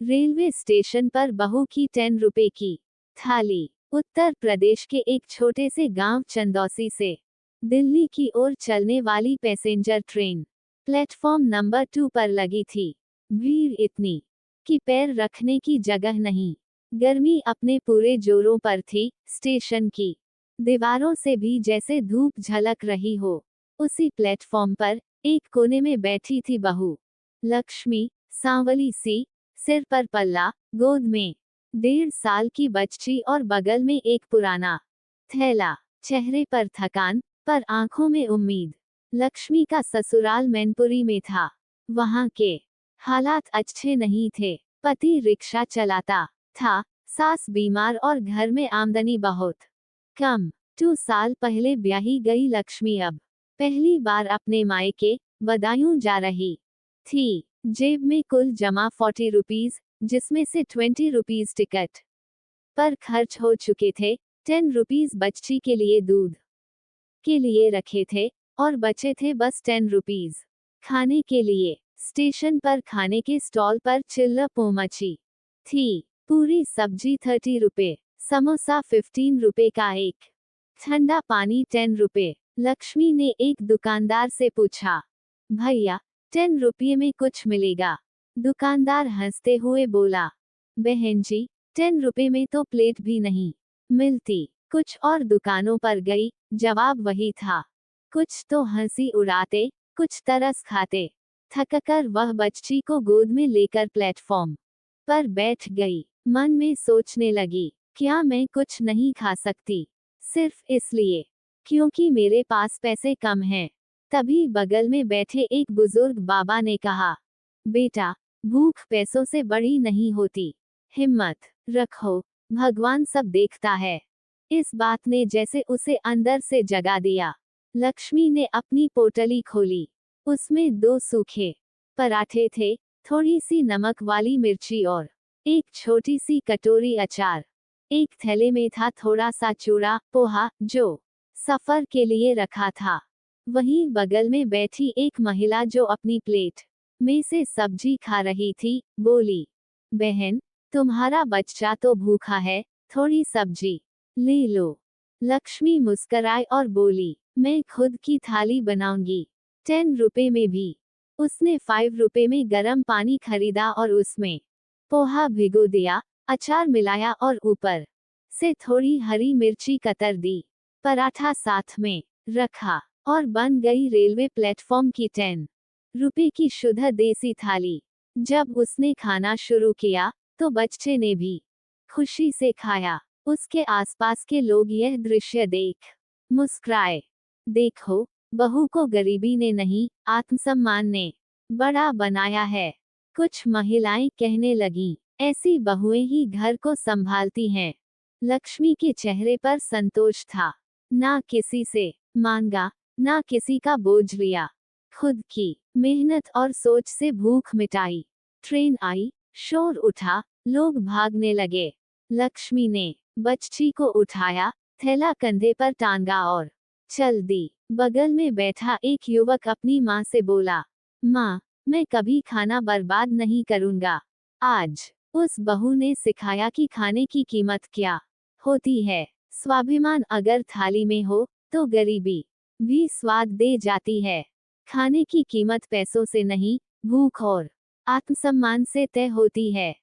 Railway station पर बहू की 10 रुपए की थाली। उत्तर प्रदेश के एक छोटे से गांव चंदौसी से दिल्ली की ओर चलने वाली पैसेंजर ट्रेन प्लेटफॉर्म नंबर 2 पर लगी थी। भीड़ इतनी कि पैर रखने की जगह नहीं। गर्मी अपने पूरे जोरों पर थी। स्टेशन की दीवारों से भी जैसे धूप झलक रही हो। उसी प्लेटफॉर्म पर एक कोने में बैठी थी बहू लक्ष्मी, सांवली सी, सिर पर पल्ला, गोद में 1.5 साल की बच्ची और बगल में एक पुराना थैला। चेहरे पर थकान, पर आंखों में उम्मीद। लक्ष्मी का ससुराल मैनपुरी में था। वहां के हालात अच्छे नहीं थे। पति रिक्शा चलाता था, सास बीमार और घर में आमदनी बहुत कम। 2 साल पहले ब्याही गई लक्ष्मी अब पहली बार अपने मायके बदायूं जा रही थी। जेब में कुल जमा 40 रुपीज, जिसमें से 20 रुपीज टिकट पर खर्च हो चुके थे। 10 रुपीज बच्ची के लिए दूध के लिए रखे थे और बचे थे बस 10 रुपीज खाने के लिए। स्टेशन पर खाने के स्टॉल पर चिल्ला मची थी। पूरी सब्जी 30 रुपए, समोसा 15 रुपए का एक, ठंडा पानी 10 रुपए। लक्ष्मी ने एक दुकानदार से पूछा, भैया 10 रुपये में कुछ मिलेगा? दुकानदार हंसते हुए बोला, बहन जी 10 रुपए में तो प्लेट भी नहीं मिलती। कुछ और दुकानों पर गई, जवाब वही था। कुछ तो हंसी उड़ाते, कुछ तरस खाते। थककर वह बच्ची को गोद में लेकर प्लेटफॉर्म पर बैठ गई। मन में सोचने लगी, क्या मैं कुछ नहीं खा सकती? सिर्फ इसलिए क्योंकि मेरे पास पैसे कम हैं। तभी बगल में बैठे एक बुजुर्ग बाबा ने कहा, बेटा, भूख पैसों से बड़ी नहीं होती। हिम्मत रखो, भगवान सब देखता है। इस बात ने जैसे उसे अंदर से जगा दिया। लक्ष्मी ने अपनी पोटली खोली। उसमें 2 सूखे पराठे थे, थोड़ी सी नमक वाली मिर्ची और एक छोटी सी कटोरी अचार। एक थैले में था थोड़ा सा चूड़ा, पोहा, जो सफर के लिए रखा था। वहीं बगल में बैठी एक महिला जो अपनी प्लेट में से सब्जी खा रही थी, बोली, बहन, तुम्हारा बच्चा तो भूखा है, थोड़ी सब्जी ले लो। लक्ष्मी मुस्कराई और बोली, मैं खुद की थाली बनाऊंगी। 10 रुपए में भी। उसने 5 रुपए में गरम पानी खरीदा और उसमें पोहा भिगो दिया, अचार मिलाया और ऊपर से थोड़ी हरी मिर्ची कतर दी। पराठा साथ में रखा और बन गई रेलवे प्लेटफॉर्म की 10 रुपए की शुद्ध देसी थाली। जब उसने खाना शुरू किया तो बच्चे ने भी खुशी से खाया। उसके आसपास के लोग यह दृश्य देख मुस्कुराए। देखो, बहू को गरीबी ने नहीं, आत्मसम्मान ने बड़ा बनाया है। कुछ महिलाएं कहने लगीं, ऐसी बहुएं ही घर को संभालती हैं। लक्ष्मी के चेहरे पर संतोष था। ना किसी से मांगा, ना किसी का बोझ लिया। खुद की मेहनत और सोच से भूख मिटाई। ट्रेन आई, शोर उठा, लोग भागने लगे। लक्ष्मी ने बच्ची को उठाया, थैला कंधे पर टांगा और चल दी। बगल में बैठा एक युवक अपनी माँ से बोला, माँ, मैं कभी खाना बर्बाद नहीं करूँगा। आज उस बहू ने सिखाया कि खाने की कीमत क्या होती है। स्वाभिमान अगर थाली में हो तो गरीबी भी स्वाद दे जाती है। खाने की कीमत पैसों से नहीं, भूख और आत्मसम्मान से तय होती है।